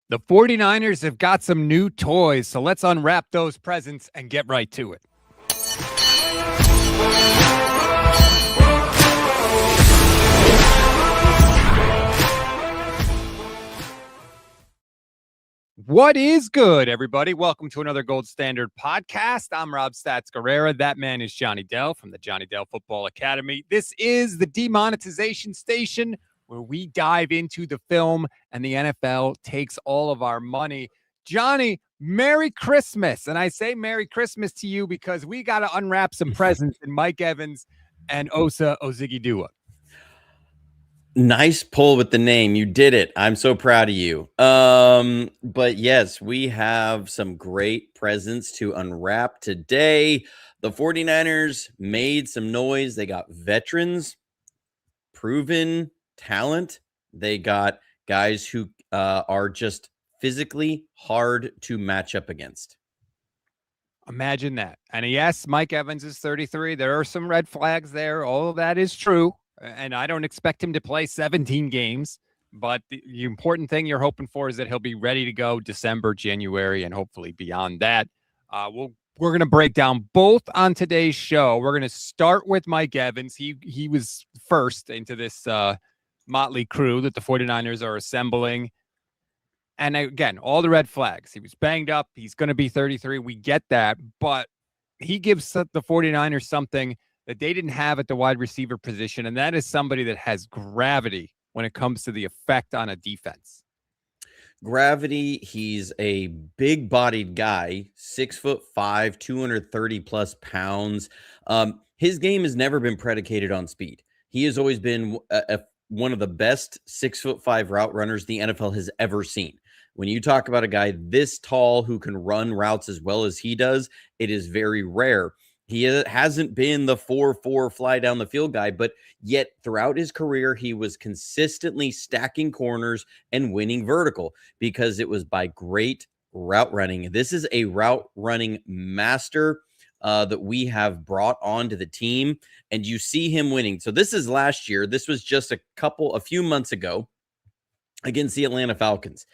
The 49ers have got some new toys, so let's unwrap those presents and get right to it. What is good, everybody? Welcome to another Gold Standard podcast. I'm Rob Stats Guerrera. That man is Johnny Dell from the Johnny Dell Football Academy. This is the demonetization station where we dive into the film and the NFL takes all of our money. Johnny, Merry Christmas. And I say Merry Christmas to you because we got to unwrap some presents in Mike Evvans and Osa Odighizuwa. Nice pull with the name. You did it. I'm so proud of you. But yes, we have some great presents to unwrap today. The 49ers made some noise. They got veterans, proven talent. They got guys who are just physically hard to match up against. Imagine that. And yes, Mike Evvans is 33. There are some red flags there. All of that is true. And I don't expect him to play 17 games. But the important thing you're hoping for is that he'll be ready to go December, January, and hopefully beyond that. We're going to break down both on today's show. We're going to start with Mike Evvans. He was first into this motley crew that the 49ers are assembling. And again, all the red flags. He was banged up. He's going to be 33. We get that. But he gives the 49ers something that they didn't have at the wide receiver position, and that is somebody that has gravity when it comes to the effect on a defense. Gravity. He's a big-bodied guy, 6'5", 230 plus pounds. His game has never been predicated on speed. He has always been one of the best 6'5" route runners the NFL has ever seen. When you talk about a guy this tall who can run routes as well as he does, it is very rare. He hasn't been the 4-4 fly down the field guy, but yet throughout his career, he was consistently stacking corners and winning vertical because it was by great route running. This is a route running master that we have brought onto the team, and you see him winning. So this is last year. This was just a few months ago against the Atlanta Falcons.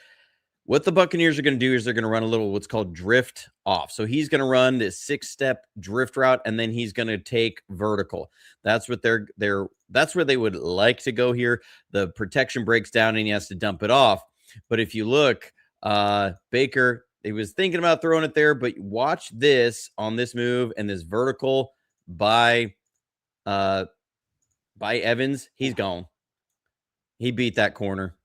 What the Buccaneers are going to do is they're going to run a little what's called drift off. So he's going to run this 6-step drift route, and then he's going to take vertical. That's what that's where they would like to go here. The protection breaks down, and he has to dump it off. But if you look, Baker, he was thinking about throwing it there, but watch this on this move and this vertical by Evvans. He's gone. He beat that corner.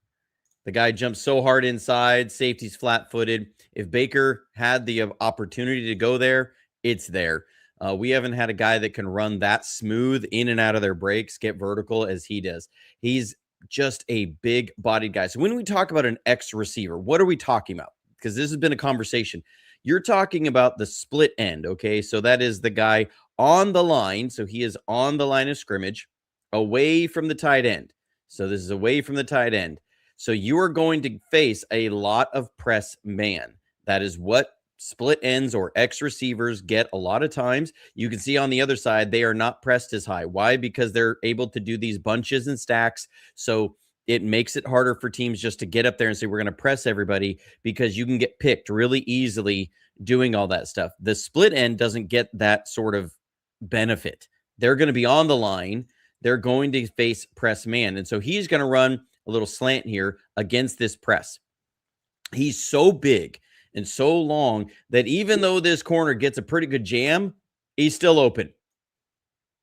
The guy jumps so hard inside, safety's flat-footed. If Baker had the opportunity to go there, it's there. We haven't had a guy that can run that smooth in and out of their breaks, get vertical as he does. He's just a big-bodied guy. So when we talk about an X receiver, what are we talking about? Because this has been a conversation. You're talking about the split end, okay? So that is the guy on the line. So he is on the line of scrimmage, away from the tight end. So this is away from the tight end. So you are going to face a lot of press man. That is what split ends or X receivers get a lot of times. You can see on the other side, they are not pressed as high. Why? Because they're able to do these bunches and stacks. So it makes it harder for teams just to get up there and say, we're going to press everybody, because you can get picked really easily doing all that stuff. The split end doesn't get that sort of benefit. They're going to be on the line. They're going to face press man. And so he's going to run a little slant here against this press. He's so big and so long that even though this corner gets a pretty good jam, he's still open.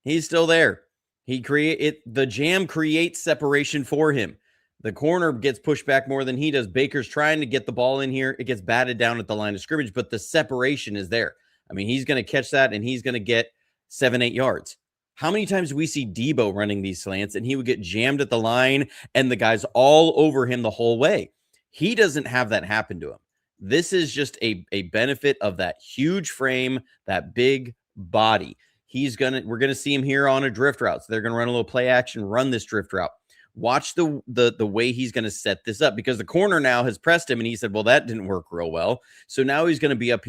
He's still there. The jam creates separation for him. The corner gets pushed back more than he does. Baker's trying to get the ball in here. It gets batted down at the line of scrimmage, but the separation is there. I mean, he's going to catch that, and he's going to get 7-8 yards. How many times do we see Debo running these slants and he would get jammed at the line and the guy's all over him the whole way? He doesn't have that happen to him. This is just a benefit of that huge frame, that big body. We're going to see him here on a drift route. So they're going to run a little play action, run this drift route. Watch the way he's going to set this up, because the corner now has pressed him and he said, well, that didn't work real well. So now he's going to be up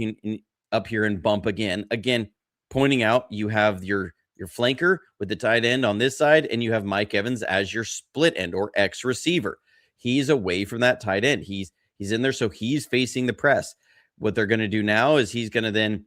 here and bump again. Again, pointing out you have your flanker with the tight end on this side, and you have Mike Evvans as your split end or X receiver. He's away from that tight end. He's He's in there, so he's facing the press. What they're going to do now is he's going to then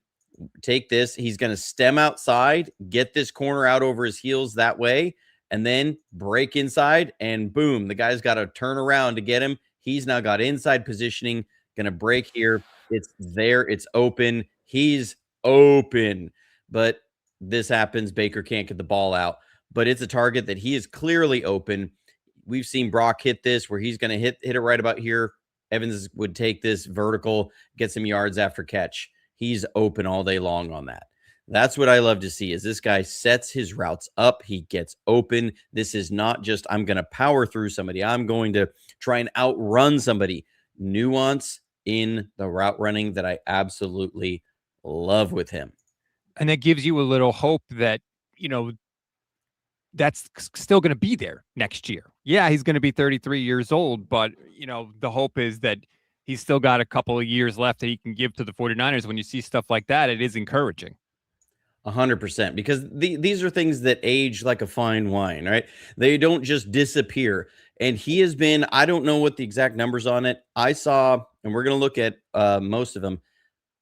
take this. He's going to stem outside, get this corner out over his heels that way, and then break inside, and boom, the guy's got to turn around to get him. He's now got inside positioning, going to break here. It's there. It's open. He's open. But this happens. Baker can't get the ball out, but it's a target that he is clearly open. We've seen Brock hit this where he's going to hit it right about here. Evvans would take this vertical, get some yards after catch. He's open all day long on that. That's what I love to see is this guy sets his routes up. He gets open. This is not just, I'm going to power through somebody. I'm going to try and outrun somebody. Nuance in the route running that I absolutely love with him. And that gives you a little hope that, you know, that's still going to be there next year. Yeah, he's going to be 33 years old, but, you know, the hope is that he's still got a couple of years left that he can give to the 49ers. When you see stuff like that, it is encouraging. 100%, because these are things that age like a fine wine, right? They don't just disappear. And he has been, I don't know what the exact numbers on it. I saw, and we're going to look at most of them,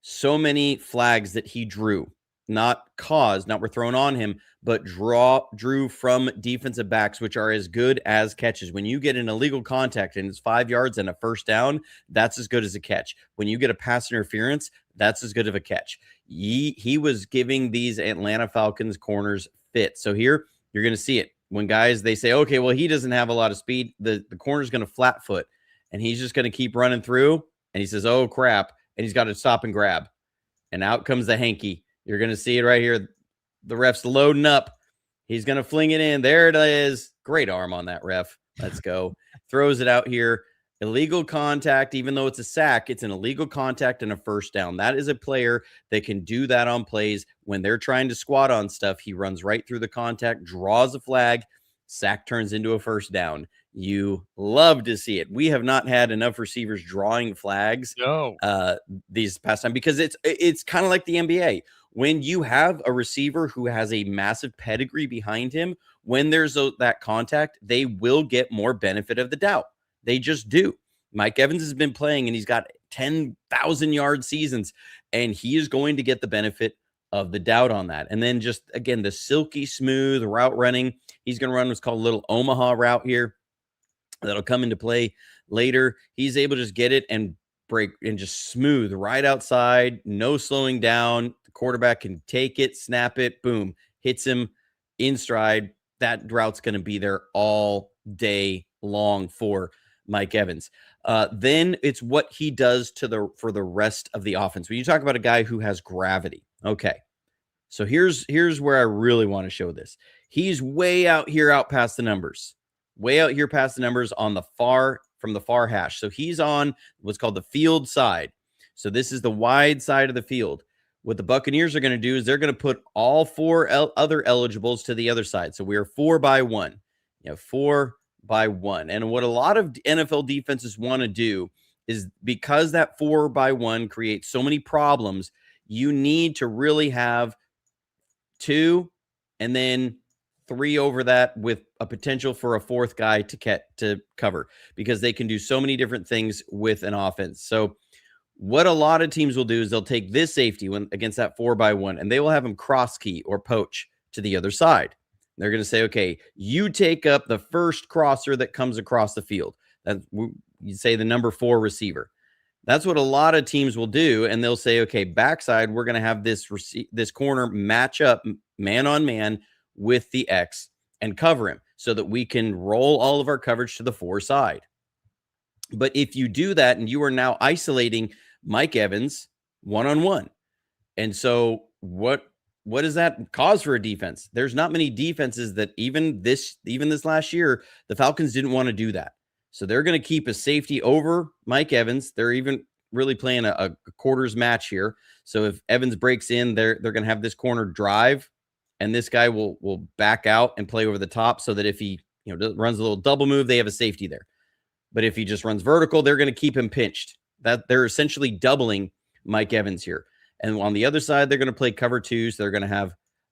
so many flags that he drew, not were thrown on him, but drew from defensive backs, which are as good as catches. When you get an illegal contact and it's 5 yards and a first down, that's as good as a catch. When you get a pass interference, that's as good of a catch. He was giving these Atlanta Falcons corners fit. So here you're going to see it. When guys, they say, okay, well, he doesn't have a lot of speed. The corner's going to flat foot, and he's just going to keep running through. And he says, oh, crap. And he's got to stop and grab. And out comes the hanky. You're going to see it right here. The ref's loading up. He's going to fling it in. There it is. Great arm on that ref. Let's go. Throws it out here. Illegal contact, even though it's a sack, it's an illegal contact and a first down. That is a player that can do that on plays. When they're trying to squat on stuff, he runs right through the contact, draws a flag, sack turns into a first down. You love to see it. We have not had enough receivers drawing flags these past time, because it's kind of like the NBA. When you have a receiver who has a massive pedigree behind him, when there's that contact, they will get more benefit of the doubt. They just do. Mike Evans has been playing, and he's got 10,000 yard seasons, and he is going to get the benefit of the doubt on that. And then just, again, the silky smooth route running. He's going to run what's called a little Omaha route here. That'll come into play later. He's able to just get it and break and just smooth right outside, no slowing down. The quarterback can take it, snap it, boom, hits him in stride. That route's going to be there all day long for Mike Evans. Then it's what he does for the rest of the offense. When you talk about a guy who has gravity, okay. So here's where I really want to show this. He's way out here, out past the numbers. Way out here past the numbers on the from the far hash. So he's on what's called the field side. So this is the wide side of the field. What the Buccaneers are going to do is they're going to put all four other eligibles to the other side. So we are 4-by-1. You know, 4-by-1. And what a lot of NFL defenses want to do is, because that 4-by-1 creates so many problems, you need to really have 2 and then 3 over that, with a potential for a 4th guy to cover, because they can do so many different things with an offense. So what a lot of teams will do is they'll take this safety against that 4-by-1, and they will have him cross key or poach to the other side. They're going to say, okay, you take up the first crosser that comes across the field. You say the number 4 receiver. That's what a lot of teams will do. And they'll say, okay, backside, we're going to have this corner match up man on man with the X and cover him so that we can roll all of our coverage to the 4 side. But if you do that, and you are now isolating Mike Evans one-on-one. And so what does that cause for a defense? There's not many defenses that even this last year, the Falcons didn't want to do that. So they're going to keep a safety over Mike Evans. They're even really playing a quarters match here. So if Evans breaks in, they're going to have this corner drive, and this guy will back out and play over the top, so that if he runs a little double move, they have a safety there. But if he just runs vertical, they're going to keep him pinched. That they're essentially doubling Mike Evans here. And on the other side, they're going to play cover 2. So they're going to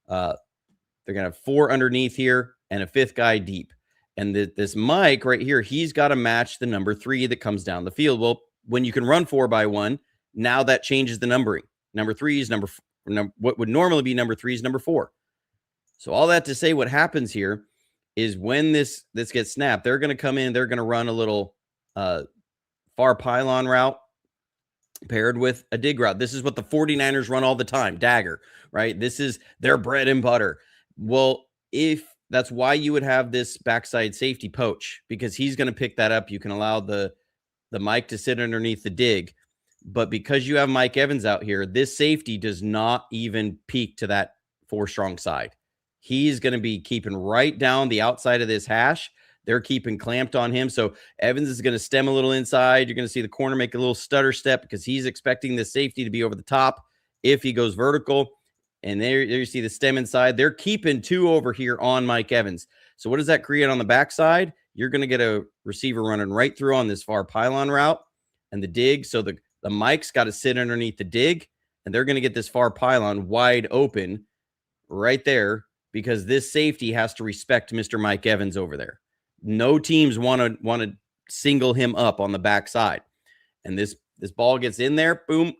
have 4 underneath here and a 5th guy deep. And this Mike right here, he's got to match the number 3 that comes down the field. Well, when you can run 4x1, now that changes the numbering. Number 3 is what would normally be number 3 is number 4. So all that to say, what happens here is when this gets snapped, they're going to come in, they're going to run a little far pylon route paired with a dig route. This is what the 49ers run all the time, dagger, right? This is their bread and butter. Well, if that's why you would have this backside safety poach, because he's going to pick that up. You can allow the Mike to sit underneath the dig. But because you have Mike Evans out here, this safety does not even peek to that 4-strong side. He's going to be keeping right down the outside of this hash. They're keeping clamped on him. So Evans is going to stem a little inside. You're going to see the corner make a little stutter step because he's expecting the safety to be over the top if he goes vertical. And there you see the stem inside. They're keeping 2 over here on Mike Evans. So what does that create on the backside? You're going to get a receiver running right through on this far pylon route and the dig. So the Mike's got to sit underneath the dig, and they're going to get this far pylon wide open right there because this safety has to respect Mr. Mike Evans over there. No teams want to single him up on the backside. And this ball gets in there, boom,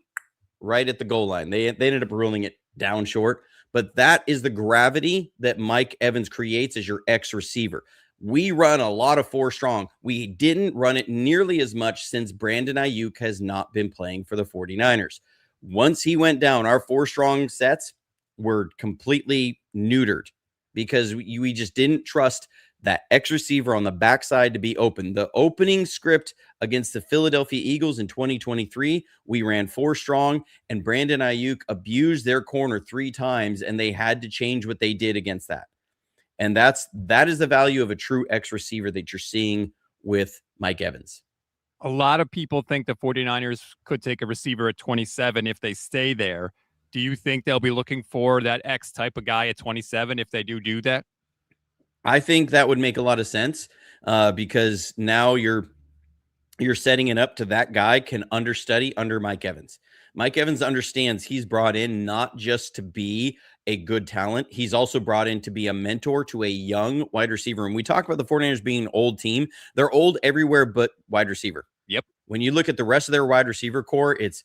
right at the goal line. They ended up ruling it down short, but that is the gravity that Mike Evans creates as your X receiver. We run a lot of 4-strong. We didn't run it nearly as much since Brandon Ayuk has not been playing for the 49ers. Once he went down, our 4-strong sets were completely neutered because we just didn't trust that X receiver on the backside to be open. The opening script against the Philadelphia Eagles in 2023, we ran 4-strong, and Brandon Ayuk abused their corner 3 times, and they had to change what they did against that. And that is the value of a true X receiver that you're seeing with Mike Evans. A lot of people think the 49ers could take a receiver at 27 if they stay there. Do you think they'll be looking for that X type of guy at 27 if they do that? I think that would make a lot of sense because now you're setting it up to that guy can understudy under Mike Evans. Mike Evans understands he's brought in not just to be a good talent. He's also brought in to be a mentor to a young wide receiver. And we talk about the 49ers being an old team. They're old everywhere but wide receiver. Yep. When you look at the rest of their wide receiver core, it's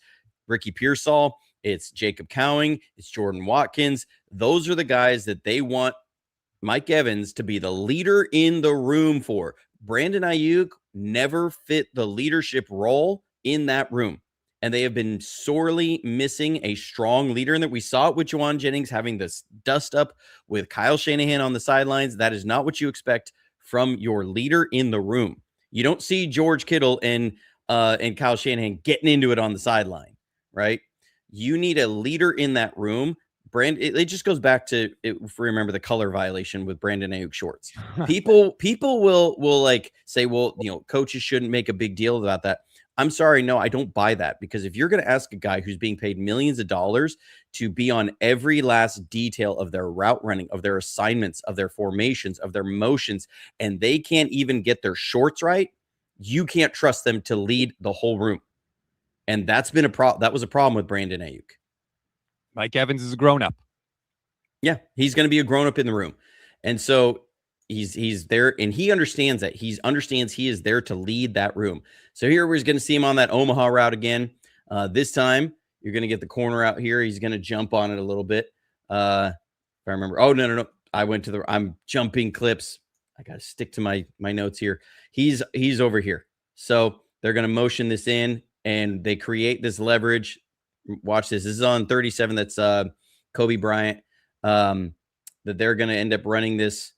Ricky Pearsall, it's Jacob Cowing, it's Jordan Watkins. Those are the guys that they want Mike Evans to be the leader in the room for. Brandon Ayuk never fit the leadership role in that room. And they have been sorely missing a strong leader in that. We saw it with Juwan Jennings having this dust up with Kyle Shanahan on the sidelines. That is not what you expect from your leader in the room. You don't see George Kittle and Kyle Shanahan getting into it on the sideline, right? You need a leader in that room. It just goes back to, if we remember the color violation with Brandon Ayuk shorts. People will like say, well, coaches shouldn't make a big deal about that. I'm sorry, no, I don't buy that, because if you're going to ask a guy who's being paid millions of dollars to be on every last detail of their route running, of their assignments, of their formations, of their motions, and they can't even get their shorts right, you can't trust them to lead the whole room. And that's been that was a problem with Brandon Ayuk. Mike Evans is a grown-up. Yeah, he's going to be a grown-up in the room. And so he's there, and he understands that. He understands he is there to lead that room. So here we're going to see him on that Omaha route again. This time, you're going to get the corner out here. He's going to jump on it a little bit. If I remember. Oh, no. I'm jumping clips. I got to stick to my notes here. He's over here. So they're going to motion this in, and they create this leverage. Watch this. This is on 37. That's Kobe Bryant. That they're going to end up running this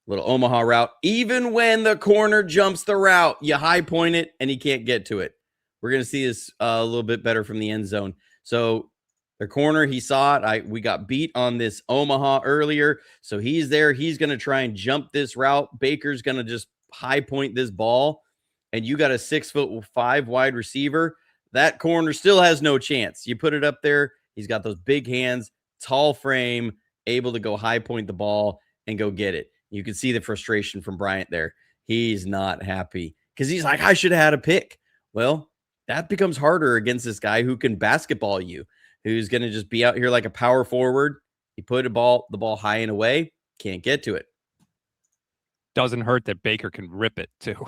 little Omaha route. Even when the corner jumps the route, you high point it and he can't get to it. We're going to see this a little bit better from the end zone. So their corner, he saw it. We got beat on this Omaha earlier. So he's there. He's going to try and jump this route. Baker's going to just high point this ball. And you got a 6'5" wide receiver. That corner still has no chance. You put it up there. He's got those big hands, tall frame, able to go high point the ball and go get it. You can see the frustration from Bryant there. He's not happy because he's like, I should have had a pick. Well, that becomes harder against this guy who can basketball you, who's going to just be out here like a power forward. He put the ball high and away, can't get to it. Doesn't hurt that Baker can rip it too.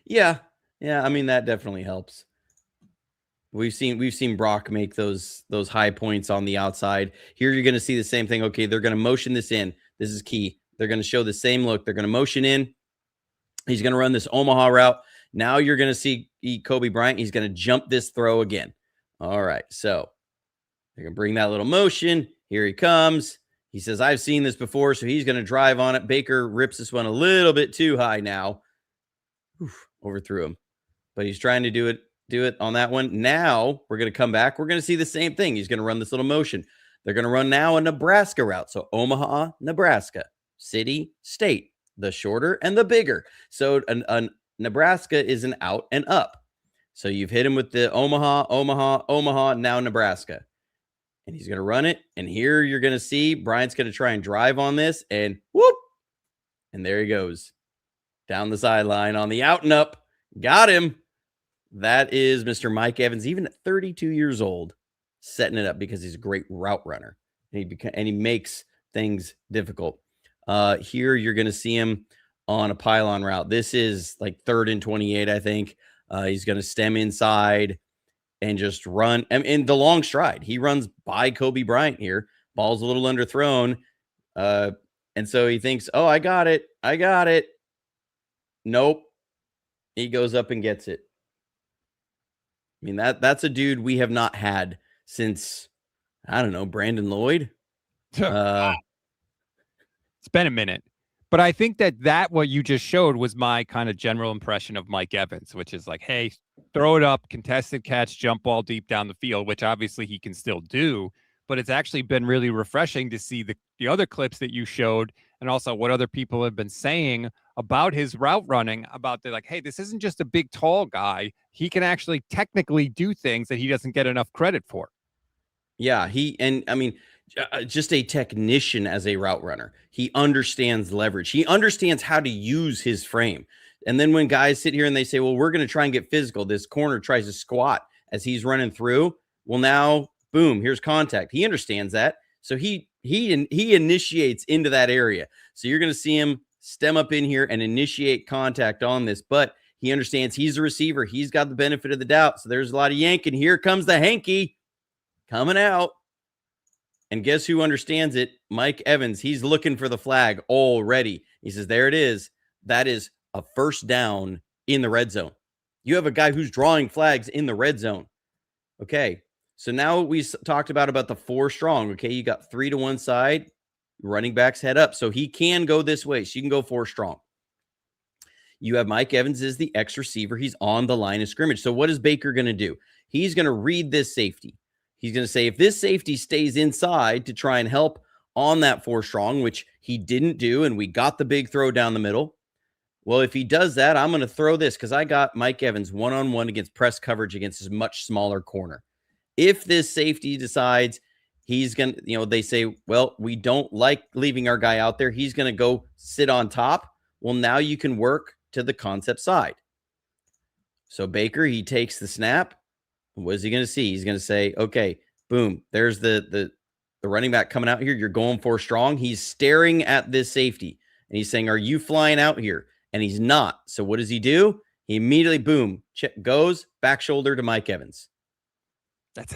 Yeah. I mean, that definitely helps. We've seen Brock make those high points on the outside. Here you're going to see the same thing. Okay, they're going to motion this in. This is key. They're going to show the same look. They're going to motion in. He's going to run this Omaha route. Now you're going to see Kobe Bryant. He's going to jump this throw again. All right, so they're going to bring that little motion. Here he comes. He says, I've seen this before, so he's going to drive on it. Baker rips this one a little bit too high now. Oof, overthrew him. But he's trying to do it on that one. Now we're going to come back. We're going to see the same thing. He's going to run this little motion. They're going to run now a Nebraska route. So Omaha, Nebraska, city, state, the shorter and the bigger. So Nebraska is an out and up. So you've hit him with the Omaha, Omaha, Omaha, now Nebraska. And he's going to run it. And here you're going to see Bryant's going to try and drive on this. And whoop. And there he goes. Down the sideline on the out and up. Got him. That is Mr. Mike Evans, even at 32 years old, setting it up because he's a great route runner. And he makes things difficult. Here you're going to see him on a pylon route. This is like 3rd and 28, I think. He's going to stem inside and just run. And the long stride. He runs by Kobe Bryant here. Ball's a little underthrown. And so he thinks, oh, I got it. Nope. He goes up and gets it. I mean, that's a dude we have not had since, I don't know, Brandon Lloyd. It's been a minute. But I think that what you just showed was my kind of general impression of Mike Evans, which is like, hey, throw it up, contested catch, jump ball deep down the field, which obviously he can still do. But it's actually been really refreshing to see the other clips that you showed and also what other people have been saying about his route running, about the like, hey, this isn't just a big, tall guy. He can actually technically do things that he doesn't get enough credit for. Yeah, just a technician as a route runner. He understands leverage. He understands how to use his frame. And then when guys sit here and they say, well, we're going to try and get physical, this corner tries to squat as he's running through. Well, now, boom, here's contact. He understands that. So he initiates into that area. So you're going to see him stem up in here and initiate contact on this. But he understands he's a receiver. He's got the benefit of the doubt. So there's a lot of yanking. Here comes the hanky coming out. And guess who understands it? Mike Evans. He's looking for the flag already. He says, there it is. That is a first down in the red zone. You have a guy who's drawing flags in the red zone. Okay. So now we talked about the 4 strong. Okay. You got 3 to one side, running backs head up. So he can go this way. So you can go 4 strong. You have Mike Evans as the X receiver. He's on the line of scrimmage. So what is Baker going to do? He's going to read this safety. He's going to say, if this safety stays inside to try and help on that 4 strong, which he didn't do, and we got the big throw down the middle. Well, if he does that, I'm going to throw this because I got Mike Evans one-on-one against press coverage against his much smaller corner. If this safety decides he's going to, they say, well, we don't like leaving our guy out there. He's going to go sit on top. Well, now you can work to the concept side. So Baker, he takes the snap. What is he going to see? He's going to say, okay, boom, there's the running back coming out here. You're going 4 strong. He's staring at this safety and he's saying, are you flying out here? And he's not. So what does he do? He immediately, boom, goes back shoulder to Mike Evans.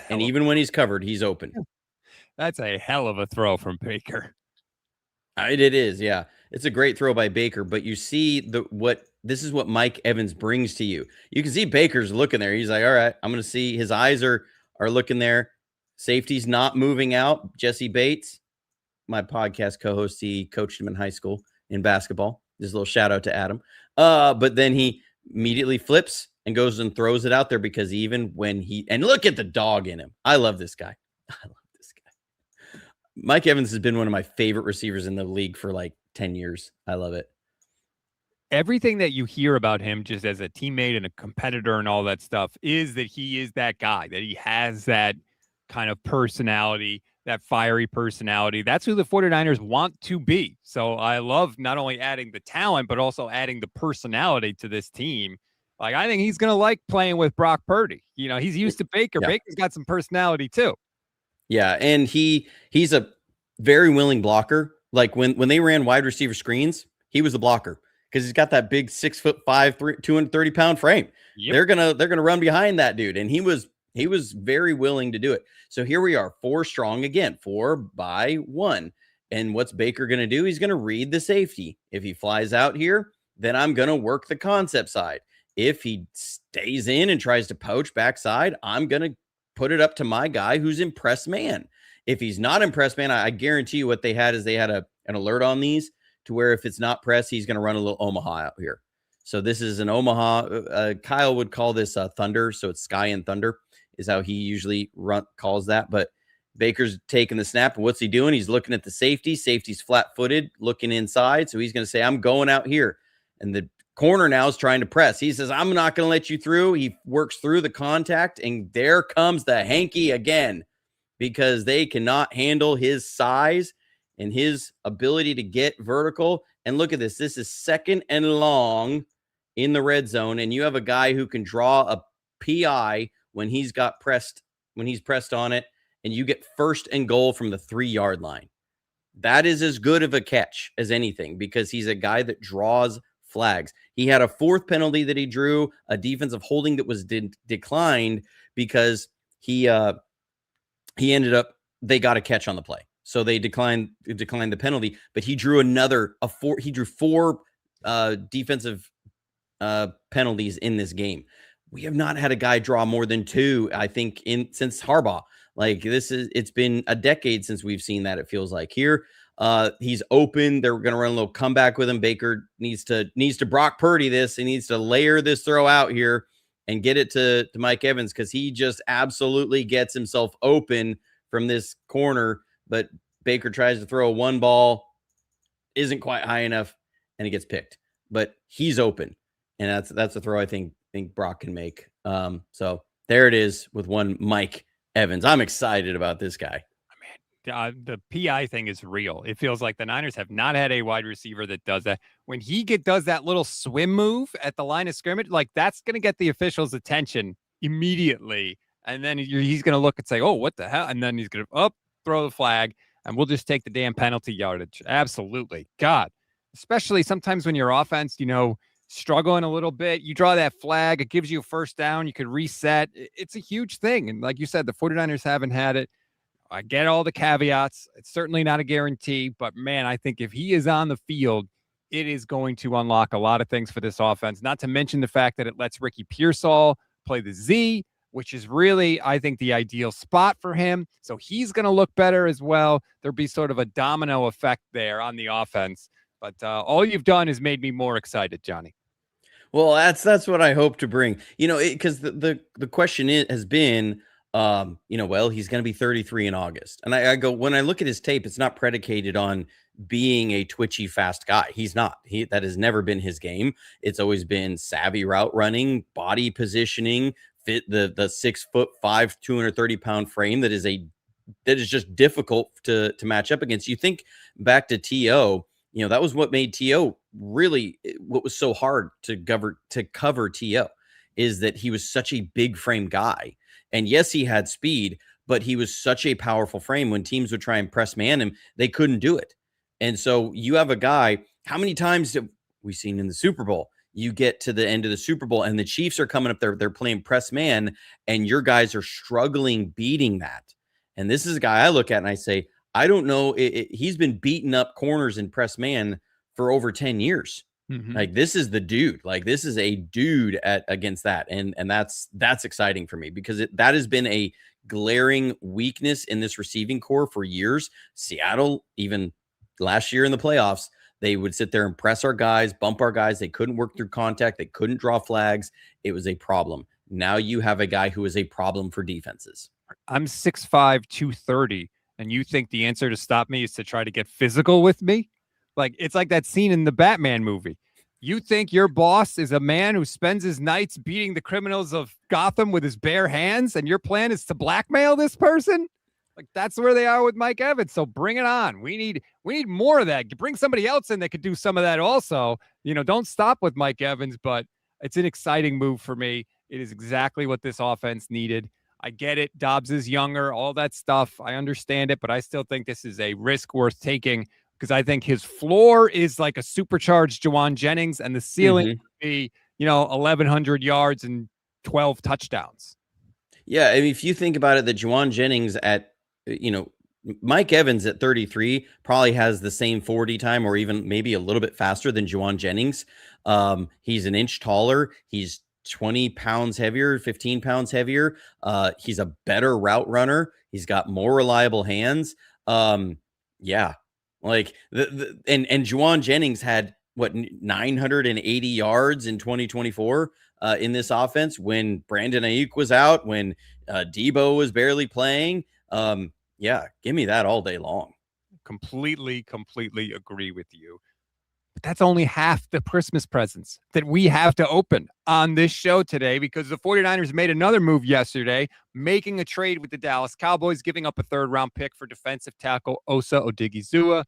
And even when he's covered, he's open. That's a hell of a throw from Baker. It is, yeah. It's a great throw by Baker, but you see this is what Mike Evans brings to you. You can see Baker's looking there. He's like, all right, I'm going to see. His eyes are looking there. Safety's not moving out. Jesse Bates, my podcast co-host, he coached him in high school in basketball. Just a little shout out to Adam. But then he immediately flips and goes and throws it out there because even when and look at the dog in him. I love this guy. Mike Evans has been one of my favorite receivers in the league for like 10 years. I love it. Everything that you hear about him just as a teammate and a competitor and all that stuff is that he is that guy, that he has that kind of personality, that fiery personality. That's who the 49ers want to be. So I love not only adding the talent, but also adding the personality to this team. Like, I think he's going to like playing with Brock Purdy. He's used to Baker. Yeah. Baker's got some personality too. Yeah. And he's a very willing blocker. Like when they ran wide receiver screens, he was the blocker because he's got that big 6'5", 230-pound frame. Yep. They're gonna run behind that dude. And he was He was very willing to do it. So here we are, 4 strong again, 4 by 1. And what's Baker going to do? He's going to read the safety. If he flies out here, then I'm going to work the concept side. If he stays in and tries to poach backside, I'm going to put it up to my guy who's impressed man. If he's not impressed man, I guarantee you what they had is they had an alert on these to where if it's not press, he's going to run a little Omaha out here. So this is an Omaha. Kyle would call this Thunder. So it's Sky and Thunder is how he usually calls that. But Baker's taking the snap. And what's he doing? He's looking at the safety. Safety's flat-footed, looking inside. So he's going to say, I'm going out here. And the corner now is trying to press. He says, I'm not going to let you through. He works through the contact. And there comes the hanky again because they cannot handle his size and his ability to get vertical. And look at this. This is 2nd and long in the red zone. And you have a guy who can draw a PI when he's pressed on it, and you get 1st and goal from the 3-yard line. That is as good of a catch as anything because he's a guy that draws flags. He had a 4th penalty that he drew, a defensive holding that was declined because he ended up, they got a catch on the play. So they declined the penalty, but he drew he drew 4 defensive penalties in this game. We have not had a guy draw more than 2, I think, since Harbaugh. Like it's been a decade since we've seen that. It feels like here. He's open. They're going to run a little comeback with him. Baker needs to Brock Purdy this. He needs to layer this throw out here and get it to Mike Evans because he just absolutely gets himself open from this corner. But Baker tries to throw a 1 ball, isn't quite high enough, and he gets picked. But he's open, and that's a throw I think Brock can make. So there it is with one Mike Evans. I'm excited about this guy. The PI thing is real. It feels like the Niners have not had a wide receiver that does that. When he does that little swim move at the line of scrimmage, like that's going to get the officials' attention immediately. And then he's going to look and say, oh, what the hell? And then he's going to throw the flag, and we'll just take the damn penalty yardage. Absolutely. God, especially sometimes when your offense, struggling a little bit, you draw that flag, it gives you a 1st down, you could reset. It's a huge thing. And like you said, the 49ers haven't had it. I get all the caveats. It's certainly not a guarantee, but man, I think if he is on the field, it is going to unlock a lot of things for this offense, not to mention the fact that it lets Ricky Pearsall play the Z, which is really, I think, the ideal spot for him. So he's going to look better as well. There'll be sort of a domino effect there on the offense. But all you've done is made me more excited, Johnny. Well, that's what I hope to bring. Because the question has been, well, he's going to be 33 in August. And I go, when I look at his tape, it's not predicated on being a twitchy, fast guy. He's not. That has never been his game. It's always been savvy route running, body positioning, fit the 6'5", 230-pound frame that is just difficult to match up against. You think back to T.O., that was what made T.O. really what was so hard to cover T.O. is that he was such a big frame guy. And yes, he had speed, but he was such a powerful frame. When teams would try and press man him, they couldn't do it. And so you have a guy, how many times have we seen in the Super Bowl? You get to the end of the Super Bowl and the Chiefs are coming up there, they're playing press man, and your guys are struggling beating that. And this is a guy I look at and I say, I don't know. He's been beating up corners in press man for over 10 years. Mm-hmm. Like this is the dude. Like this is a dude against that, and that's exciting for me because that has been a glaring weakness in this receiving core for years. Seattle, even last year in the playoffs, they would sit there and press our guys, bump our guys. They couldn't work through contact. They couldn't draw flags. It was a problem. Now you have a guy who is a problem for defenses. I'm 6'5", 230. And you think the answer to stop me is to try to get physical with me? Like, it's like that scene in the Batman movie. You think your boss is a man who spends his nights beating the criminals of Gotham with his bare hands, and your plan is to blackmail this person? Like, that's where they are with Mike Evans. So bring it on. We need more of that. Bring somebody else in that could do some of that also. Don't stop with Mike Evans, but it's an exciting move for me. It is exactly what this offense needed. I get it. Dobbs is younger, all that stuff. I understand it, but I still think this is a risk worth taking because I think his floor is like a supercharged Juwan Jennings, and the ceiling would be, 1,100 yards and 12 touchdowns. Yeah, I mean, if you think about it, that Juwan Jennings Mike Evans at 33 probably has the same 40 time or even maybe a little bit faster than Juwan Jennings. He's an inch taller. He's 20 pounds heavier, 15 pounds heavier. He's a better route runner. He's got more reliable hands. Yeah, like and Juwan Jennings had what 980 yards in 2024 in this offense when Brandon Ayuk was out, when Debo was barely playing. Yeah, give me that all day long. Completely agree with you. But that's only half the Christmas presents that we have to open on this show today, because the 49ers made another move yesterday, making a trade with the Dallas Cowboys, giving up a third-round pick for defensive tackle Osa Odighizuwa.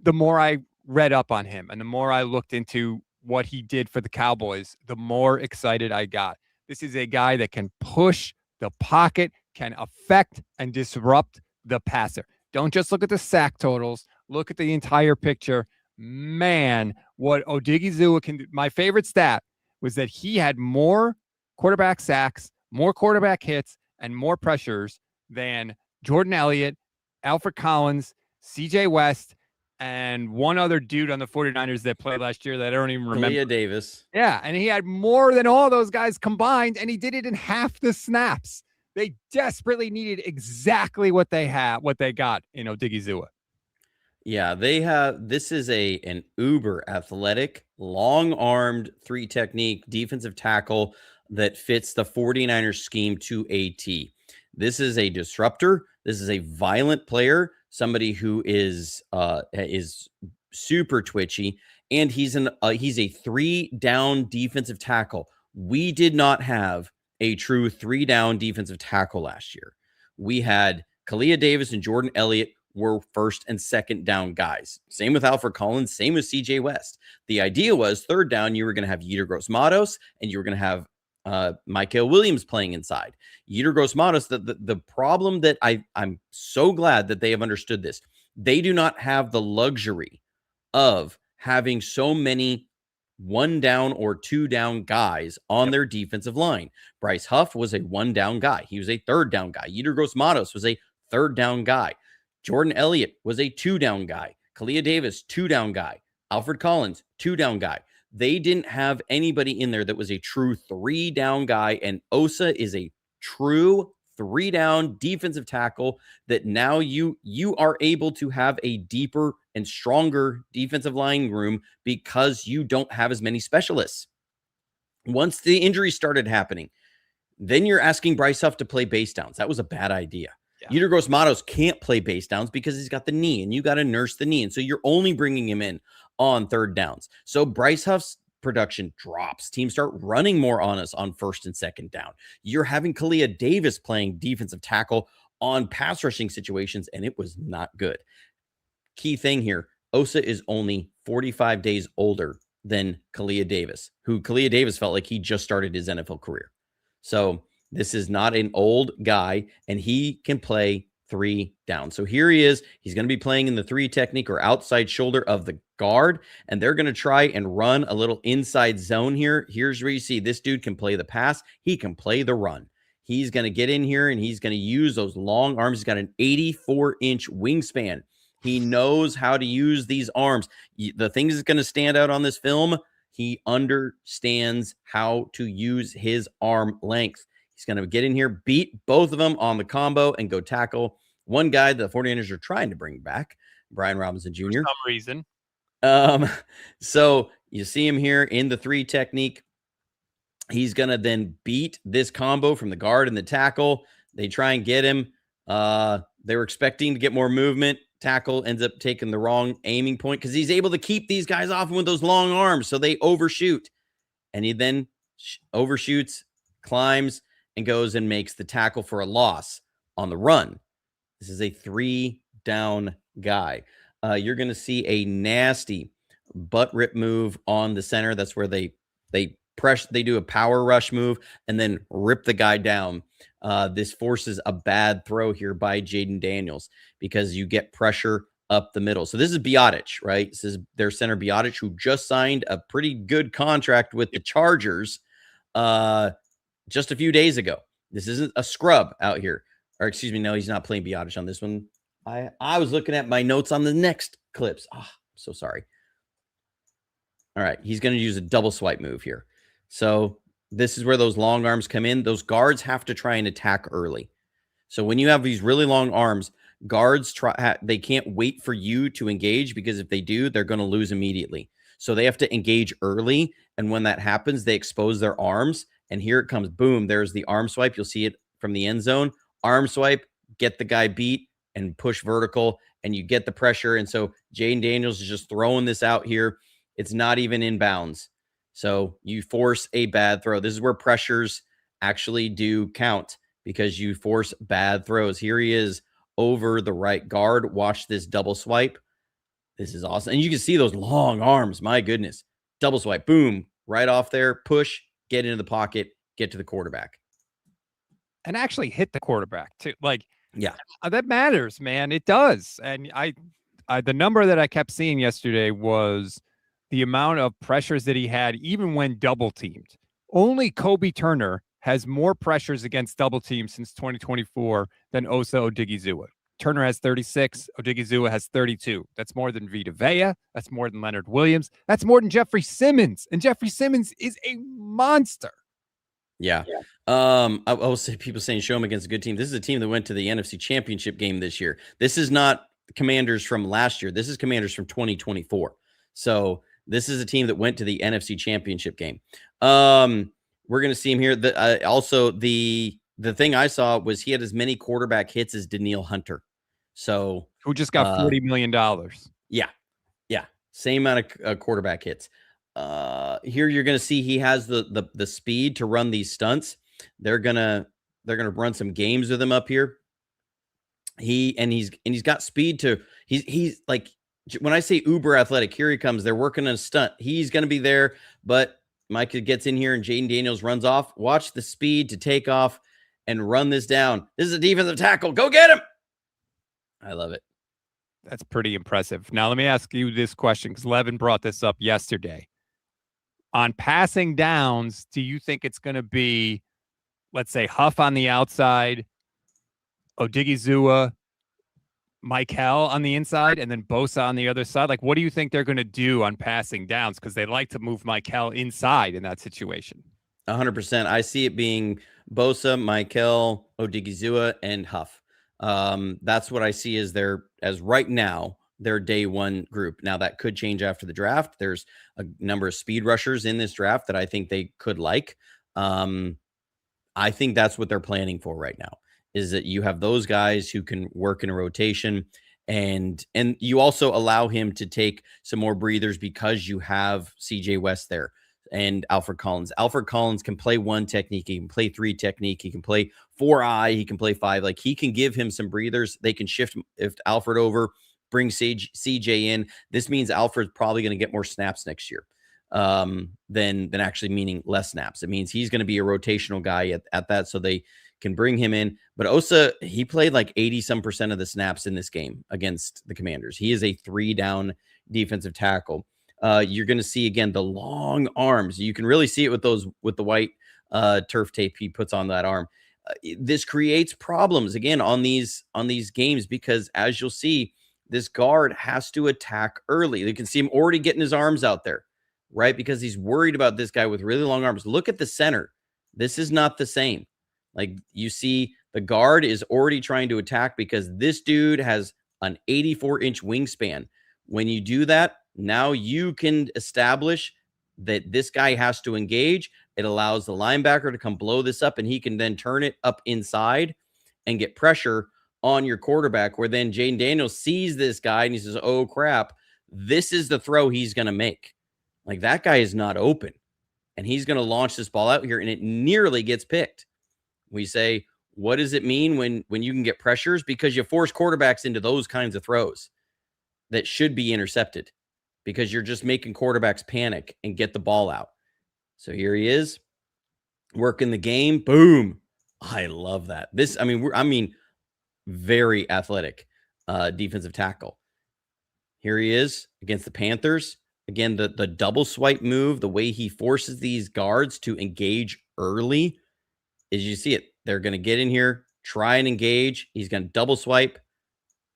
The more I read up on him and the more I looked into what he did for the Cowboys, the more excited I got. This is a guy that can push the pocket, can affect and disrupt the passer. Don't just look at the sack totals, look at the entire picture. Man, what Odighizuwa can do. My favorite stat was that he had more quarterback sacks, more quarterback hits, and more pressures than Jordan Elliott, Alfred Collins, CJ West, and one other dude on the 49ers that played last year that I don't even remember. Kalia Davis. Yeah, and he had more than all those guys combined, and he did it in half the snaps. They desperately needed exactly what they got in Odighizuwa. Yeah, this is an uber athletic, long-armed, three technique defensive tackle that fits the 49ers scheme to a T. This is a disruptor. This is a violent player, somebody who is super twitchy, and he's a 3-down defensive tackle. We did not have a true 3-down defensive tackle last year. We had Kalia Davis and Jordan Elliott were first and second down guys. Same with Alfred Collins, same with CJ West. The idea was third down, you were going to have Yetur Gross-Matos and you were going to have Mykel Williams playing inside. Yetur Gross-Matos, the problem that I'm so glad that they have understood this. They do not have the luxury of having so many 1-down or 2-down guys on their defensive line. Bryce Huff was a 1-down guy. He was a third-down guy. Yetur Gross-Matos was a third-down guy. Jordan Elliott was a 2-down guy. Kalia Davis, 2-down guy. Alfred Collins, 2-down guy. They didn't have anybody in there that was a true 3-down guy, and Osa is a true 3-down defensive tackle that now you are able to have a deeper and stronger defensive line room because you don't have as many specialists. Once the injuries started happening, then you're asking Bryce Huff to play base downs. That was a bad idea. Yeah. Yetur Gross-Matos can't play base downs because he's got the knee, and you got to nurse the knee. And so you're only bringing him in on third downs. So Bryce Huff's production drops. Teams start running more on us on first and second down. You're having Kalia Davis playing defensive tackle on pass rushing situations, and it was not good. Key thing here, Osa is only 45 days older than Kalia Davis, who Kalia Davis felt like he just started his NFL career. So this is not an old guy, and he can play 3 down. So here he is. He's going to be playing in the 3 technique or outside shoulder of the guard, and they're going to try and run a little inside zone here. Here's where you see this dude can play the pass. He can play the run. He's going to get in here, and he's going to use those long arms. He's got an 84-inch wingspan. He knows how to use these arms. The thing that's going to stand out on this film, he understands how to use his arm length. He's going to get in here, beat both of them on the combo, and go tackle one guy the 49ers are trying to bring back, Brian Robinson Jr. For some reason. So you see him here in the 3 technique. He's going to then beat this combo from the guard and the tackle. They try and get him. They were expecting to get more movement. Tackle ends up taking the wrong aiming point because he's able to keep these guys off with those long arms, so they overshoot. And he then overshoots, climbs, and goes and makes the tackle for a loss on the run. This is a 3-down guy. You're going to see a nasty butt rip move on the center. That's where they press. They do a power rush move and then rip the guy down. This forces a bad throw here by Jaden Daniels because you get pressure up the middle. So this is Biotic, right? This is their center Biotic, who just signed a pretty good contract with the Chargers just a few days ago. This isn't a scrub out here. Or excuse me, no, he's not playing Biotish on this one. I was looking at my notes on the next clips. I'm so sorry. All right, he's going to use a double swipe move here. So this is where those long arms come in. Those guards have to try and attack early. So when you have these really long arms, guards they can't wait for you to engage, because if they do, they're going to lose immediately. So they have to engage early, and when that happens, they expose their arms, and here it comes. Boom, there's the arm swipe. You'll see it from the end zone. Arm swipe, get the guy beat and push vertical, and you get the pressure. And so Jaden Daniels is just throwing this out here. It's not even in bounds. So you force a bad throw. This is where pressures actually do count, because you force bad throws. Here he is over the right guard. Watch this double swipe. This is awesome. And you can see those long arms. My goodness. Double swipe. Boom. Right off there. Push. Get into the pocket. Get to the quarterback. And actually hit the quarterback too. Like, yeah, that matters, man. It does. And I the number that I kept seeing yesterday was the amount of pressures that he had, even when double teamed. Only Kobe Turner has more pressures against double teams since 2024 than Osa Odighizuwa. Turner has 36. Odighizuwa has 32. That's more than Vita Vea. That's more than Leonard Williams. That's more than Jeffrey Simmons. And Jeffrey Simmons is a monster. Yeah. I will say, people saying show him against a good team. This is a team that went to the NFC Championship game this year. This is not Commanders from last year. This is Commanders from 2024. So this is a team that went to the NFC Championship game. We're going to see him here. Also, the thing I saw was he had as many quarterback hits as Danielle Hunter. So who just got $40 million. Yeah. Same amount of quarterback hits. Here you're going to see he has the speed to run these stunts. They're gonna run some games with him up here. He's got speed to he's like, when I say uber athletic, here he comes. They're working on a stunt. He's going to be there, but Micah gets in here and Jaden Daniels runs off. Watch the speed to take off and run this down. This is a defensive tackle. Go get him. I love it. That's pretty impressive. Now, let me ask you this question, because Levin brought this up yesterday. On passing downs, do you think it's going to be, let's say, Huff on the outside, Odighizuwa, Michael on the inside, and then Bosa on the other side? Like, what do you think they're going to do on passing downs? Because they like to move Michael inside in that situation. 100%. I see it being Bosa, Michael, Odighizuwa, and Huff. That's what I see as right now, their day one group. Now that could change after the draft. There's a number of speed rushers in this draft that I think they could like. I think that's what they're planning for right now, is that you have those guys who can work in a rotation, and you also allow him to take some more breathers because you have CJ West there and Alfred Collins. Alfred Collins can play one technique. He can play three technique. He can play 4-eye. He can play 5. Like, he can give him some breathers. They can shift Alfred over, bring CJ in. This means Alfred's probably going to get more snaps next year than actually meaning less snaps. It means he's going to be a rotational guy at that, so they can bring him in. But Osa, he played like 80% of the snaps in this game against the Commanders. He is a 3-down defensive tackle. You're going to see, again, the long arms. You can really see it with the white turf tape he puts on that arm. This creates problems, again, on these games, because as you'll see, this guard has to attack early. You can see him already getting his arms out there, right? Because he's worried about this guy with really long arms. Look at the center. This is not the same. Like, you see the guard is already trying to attack because this dude has an 84-inch wingspan. When you do that, now you can establish that this guy has to engage. It allows the linebacker to come blow this up, and he can then turn it up inside and get pressure on your quarterback, where then Jaden Daniels sees this guy and he says, oh crap, this is the throw he's going to make. Like, that guy is not open, and he's going to launch this ball out here, and it nearly gets picked. We say, what does it mean when you can get pressures? Because you force quarterbacks into those kinds of throws that should be intercepted, because you're just making quarterbacks panic and get the ball out. So here he is working the game. Boom. I love that. This, very athletic defensive tackle. Here he is against the Panthers. Again, the double swipe move, the way he forces these guards to engage early, is you see it. They're going to get in here, try and engage. He's going to double swipe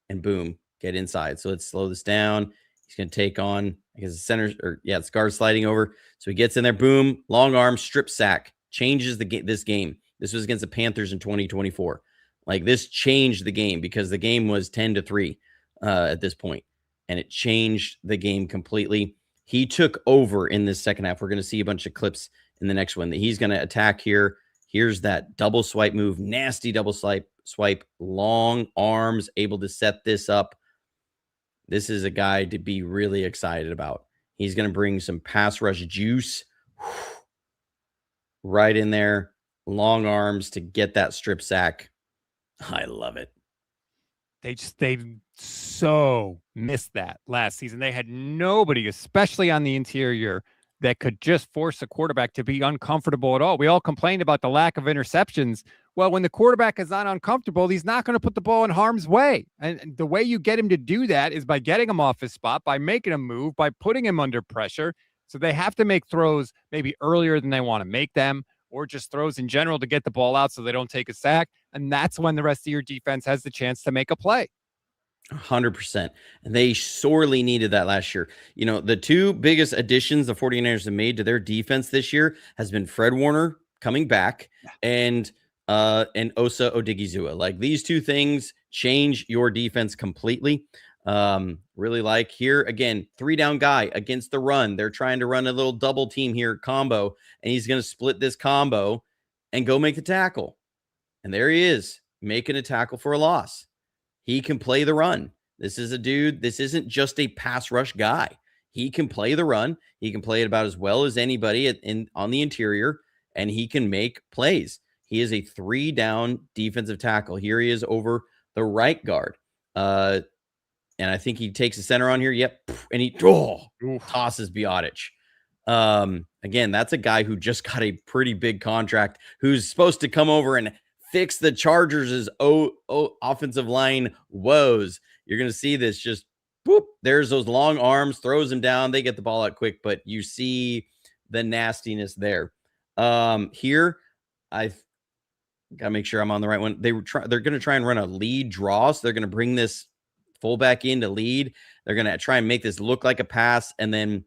and boom, get inside. So let's slow this down. He's going to take on, I guess, the center, or yeah, it's guard sliding over. So he gets in there, boom, long arm, strip sack, changes this game. This was against the Panthers in 2024. Like, this changed the game because the game was 10-3 at this point, and it changed the game completely. He took over in this second half. We're going to see a bunch of clips in the next one that he's going to attack here. Here's that double swipe move, nasty double swipe, long arms, able to set this up. This is a guy to be really excited about. He's going to bring some pass rush juice right in there. Long arms to get that strip sack. I love it. They so missed that last season. They had nobody, especially on the interior, that could just force a quarterback to be uncomfortable at all. We all complained about the lack of interceptions. Well, when the quarterback is not uncomfortable, he's not going to put the ball in harm's way. And the way you get him to do that is by getting him off his spot, by making him move, by putting him under pressure. So they have to make throws maybe earlier than they want to make them, or just throws in general to get the ball out so they don't take a sack. And that's when the rest of your defense has the chance to make a play. 100%. And they sorely needed that last year. You know, the two biggest additions the 49ers have made to their defense this year has been Fred Warner coming back and Osa Odighizuwa. Like, these two things change your defense completely. Really like here again, 3-down guy against the run. They're trying to run a little double team here combo, and he's going to split this combo and go make the tackle. And there he is, making a tackle for a loss. He can play the run. This is a dude. This isn't just a pass rush guy. He can play the run. He can play it about as well as anybody on the interior, and he can make plays. He is a 3-down defensive tackle. Here he is over the right guard. And I think he takes the center on here. Yep. And he tosses Biotic. Again, that's a guy who just got a pretty big contract, who's supposed to come over and fix the Chargers' offensive line woes. You're going to see this just boop. There's those long arms, throws them down. They get the ball out quick, but you see the nastiness there. Here, I've got to make sure I'm on the right one. They're going to try and run a lead draw. So they're going to bring this fullback in to lead. They're going to try and make this look like a pass and then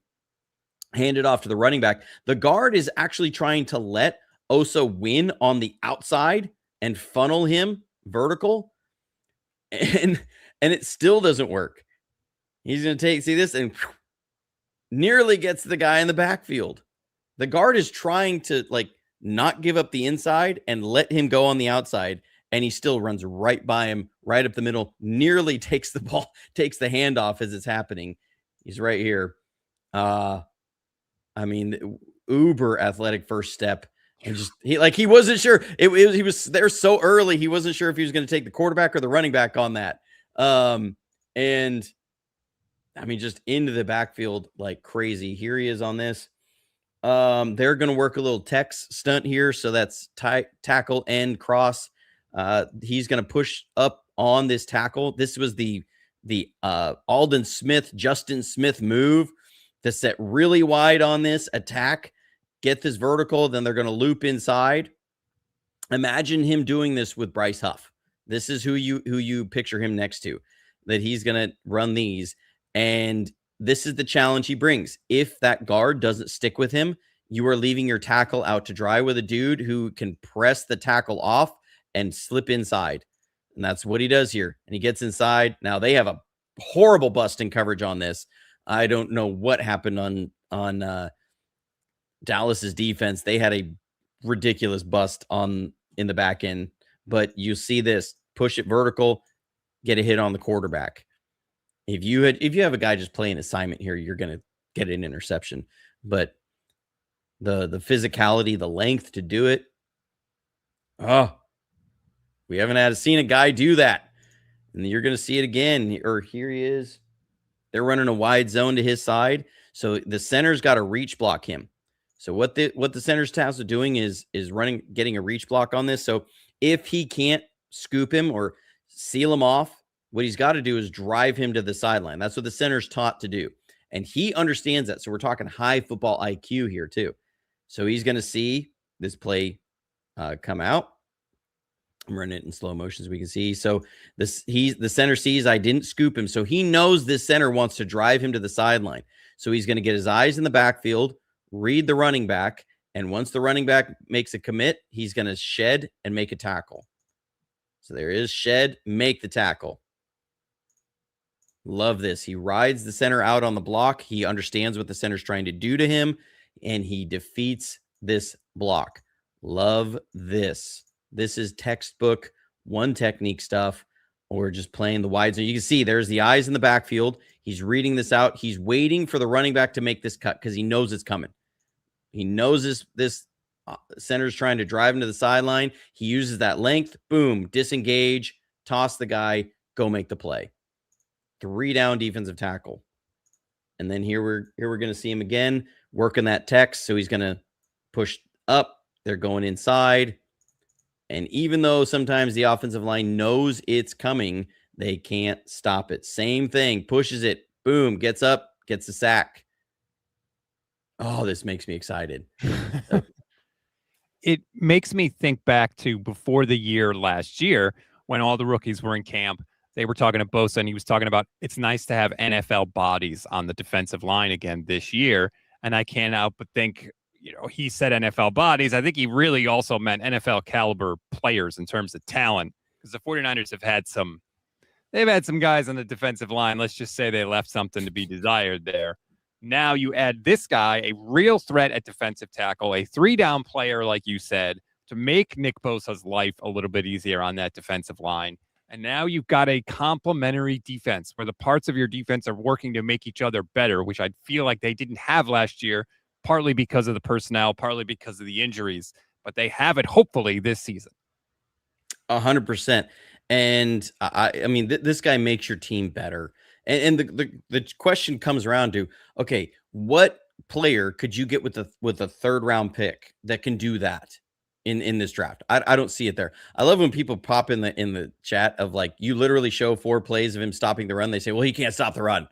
hand it off to the running back. The guard is actually trying to let Osa win on the outside and funnel him vertical, and it still doesn't work. He's going to see this and nearly gets the guy in the backfield. The guard is trying to not give up the inside and let him go on the outside, and he still runs right by him, right up the middle, nearly takes the ball, takes the handoff as it's happening. He's right here. I mean, uber athletic first step. And just he wasn't sure. He was there so early. He wasn't sure if he was going to take the quarterback or the running back on that. And I mean, just into the backfield like crazy. Here he is on this. They're going to work a little Tex stunt here. So that's tackle and cross. He's going to push up on this tackle. This was the Aldon Smith, Justin Smith move to set really wide on this attack. Get this vertical, then they're going to loop inside. Imagine him doing this with Bryce Huff. This is who you picture him next to, that he's going to run these. And this is the challenge he brings. If that guard doesn't stick with him, you are leaving your tackle out to dry with a dude who can press the tackle off and slip inside. And that's what he does here. And he gets inside. Now they have a horrible busting coverage on this. I don't know what happened on Dallas's defense. They had a ridiculous bust in the back end, but you see this, push it vertical, get a hit on the quarterback. If you have a guy just playing assignment here, you're going to get an interception, but the physicality, the length to do it. We haven't seen a guy do that. And you're going to see it again, or here he is. They're running a wide zone to his side. So the center's got to reach block him. So what the center's tasked with doing is getting a reach block on this. So if he can't scoop him or seal him off, what he's got to do is drive him to the sideline. That's what the center's taught to do. And he understands that. So we're talking high football IQ here too. So he's going to see this play come out. I'm running it in slow motion so we can see. So the center sees I didn't scoop him. So he knows this center wants to drive him to the sideline. So he's going to get his eyes in the backfield, read the running back. And once the running back makes a commit, he's going to shed and make a tackle. So there is shed, make the tackle. Love this. He rides the center out on the block. He understands what the center's trying to do to him, and he defeats this block. Love this. This is textbook one technique stuff, or just playing the wide zone. You can see there's the eyes in the backfield. He's reading this out. He's waiting for the running back to make this cut because he knows it's coming. He knows this center's trying to drive him to the sideline. He uses that length. Boom, disengage, toss the guy, go make the play. 3 down defensive tackle. And then here we're going to see him again working that text. So he's going to push up. They're going inside. And even though sometimes the offensive line knows it's coming, they can't stop it. Same thing. Pushes it. Boom. Gets up. Gets a sack. Oh, this makes me excited. It makes me think back to before the year last year when all the rookies were in camp. They were talking to Bosa, and he was talking about it's nice to have NFL bodies on the defensive line again this year. And I can't help but think, he said NFL bodies. I think he really also meant NFL caliber players in terms of talent, because the 49ers they've had some guys on the defensive line. Let's just say they left something to be desired there. Now you add this guy, a real threat at defensive tackle, a 3-down player, like you said, to make Nick Bosa's life a little bit easier on that defensive line. And now you've got a complementary defense where the parts of your defense are working to make each other better, which I feel like they didn't have last year, partly because of the personnel, partly because of the injuries. But they have it, hopefully, this season. 100%. And I mean, this guy makes your team better. And the question comes around to, okay, what player could you get with a third round pick that can do that in this draft? I don't see it there. I love when people pop in the chat of like, you literally show 4 plays of him stopping the run. They say, well, he can't stop the run.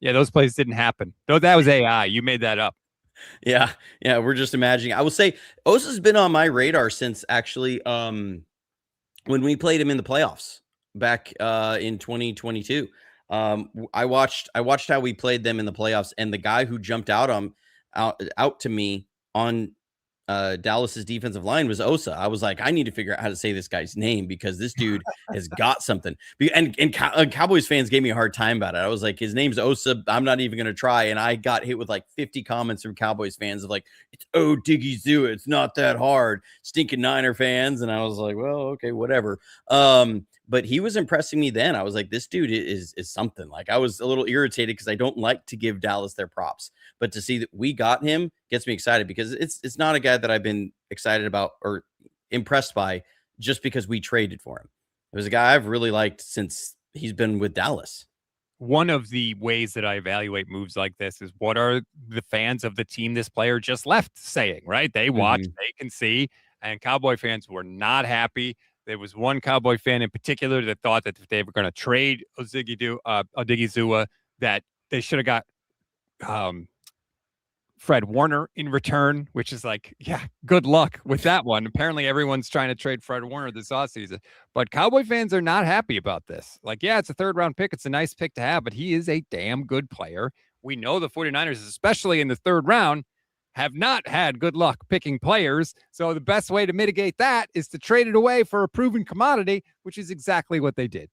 Yeah, those plays didn't happen. Though that was AI. You made that up. Yeah. We're just imagining. I will say Osa's been on my radar since actually when we played him in the playoffs back in 2022. I watched how we played them in the playoffs, and the guy who jumped out to me on Dallas's defensive line was Osa. I was like, I need to figure out how to say this guy's name because this dude has got something. And Cowboys fans gave me a hard time about it. I was like, his name's Osa. I'm not even going to try. And I got hit with like 50 comments from Cowboys fans of like, it's Odighizuwa. It's not that hard. Stinking Niner fans. And I was like, well, okay, whatever. But he was impressing me then. I was like, this dude is something. Like, I was a little irritated because I don't like to give Dallas their props. But to see that we got him gets me excited because it's not a guy that I've been excited about or impressed by just because we traded for him. It was a guy I've really liked since he's been with Dallas. One of the ways that I evaluate moves like this is what are the fans of the team this player just left saying, right? They watch, they can see, and Cowboy fans were not happy. There was one Cowboy fan in particular that thought that if they were going to trade Odighizuwa, that they should have got Fred Warner in return, which is like, yeah, good luck with that one. Apparently everyone's trying to trade Fred Warner this offseason, but Cowboy fans are not happy about this. Like, yeah, it's a 3rd-round pick. It's a nice pick to have, but he is a damn good player. We know the 49ers, especially in the 3rd round, have not had good luck picking players. So the best way to mitigate that is to trade it away for a proven commodity, which is exactly what they did.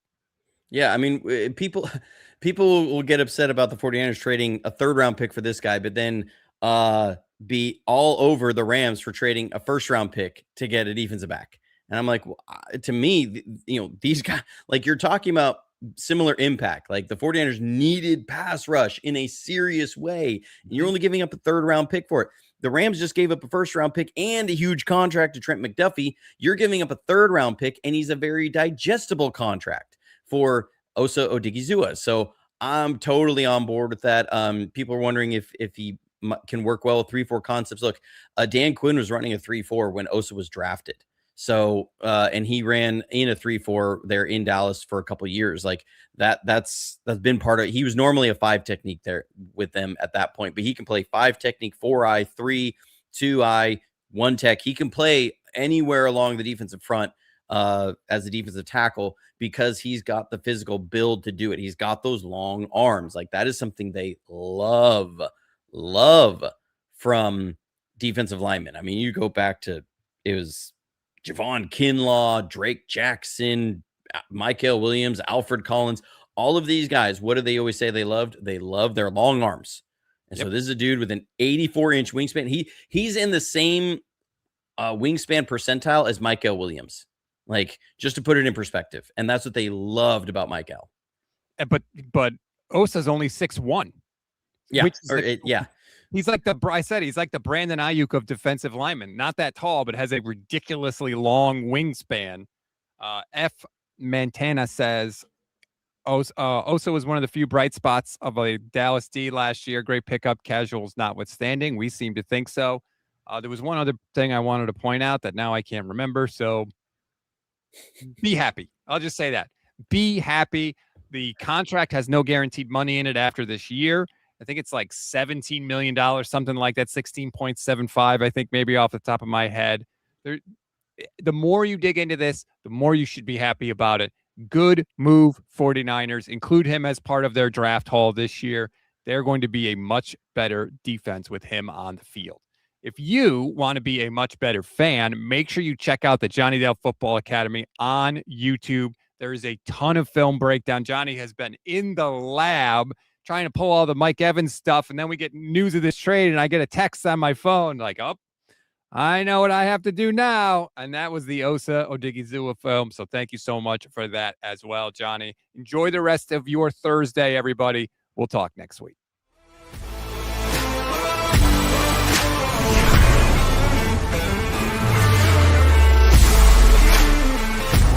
Yeah, I mean, people will get upset about the 49ers trading a 3rd-round pick for this guy, but then be all over the Rams for trading a 1st-round pick to get a defensive back. And I'm like, well, to me, these guys, like, you're talking about similar impact. Like, the 49ers needed pass rush in a serious way, and you're only giving up a 3rd-round pick for it. The Rams just gave up a 1st-round pick and a huge contract to Trent McDuffie. You're giving up a 3rd-round pick, and he's a very digestible contract for Osa Odighizuwa. So I'm totally on board with that. People are wondering if he can work well with 3-4 concepts. Look, Dan Quinn was running a 3-4 when Osa was drafted. So, and he ran in a 3-4 there in Dallas for a couple of years. Like that's been part of, he was normally a 5 technique there with them at that point, but he can play 5 technique, 4-eye, 3, 2-eye, 1 tech. He can play anywhere along the defensive front. as a defensive tackle because he's got the physical build to do it. He's got those long arms. Like that is something they love from defensive linemen. I mean, you go back to it was Javon Kinlaw, Drake Jackson, Michael Williams, Alfred Collins, all of these guys. What do they always say they loved? They love their long arms. And so this is a dude with an 84-inch wingspan. He's in the same wingspan percentile as Michael Williams. Like, just to put it in perspective. And that's what they loved about Michael. But Osa's only 6'1". Yeah. He's like he's like the Brandon Ayuk of defensive linemen. Not that tall, but has a ridiculously long wingspan. F. Montana says Osa was one of the few bright spots of a Dallas D last year. Great pickup, casuals notwithstanding. We seem to think so. There was one other thing I wanted to point out that now I can't remember. So be happy. I'll just say that. Be happy. The contract has no guaranteed money in it after this year. I think it's like $17 million, something like that, 16.75, I think, maybe off the top of my head. The more you dig into this, the more you should be happy about it. Good move, 49ers. Include him as part of their draft haul this year. They're going to be a much better defense with him on the field. If you want to be a much better fan, make sure you check out the Johnny Dale Football Academy on YouTube. There is a ton of film breakdown. Johnny has been in the lab trying to pull all the Mike Evans stuff, and then we get news of this trade, and I get a text on my phone like, oh, I know what I have to do now. And that was the Osa Odighizuwa film. So thank you so much for that as well, Johnny. Enjoy the rest of your Thursday, everybody. We'll talk next week.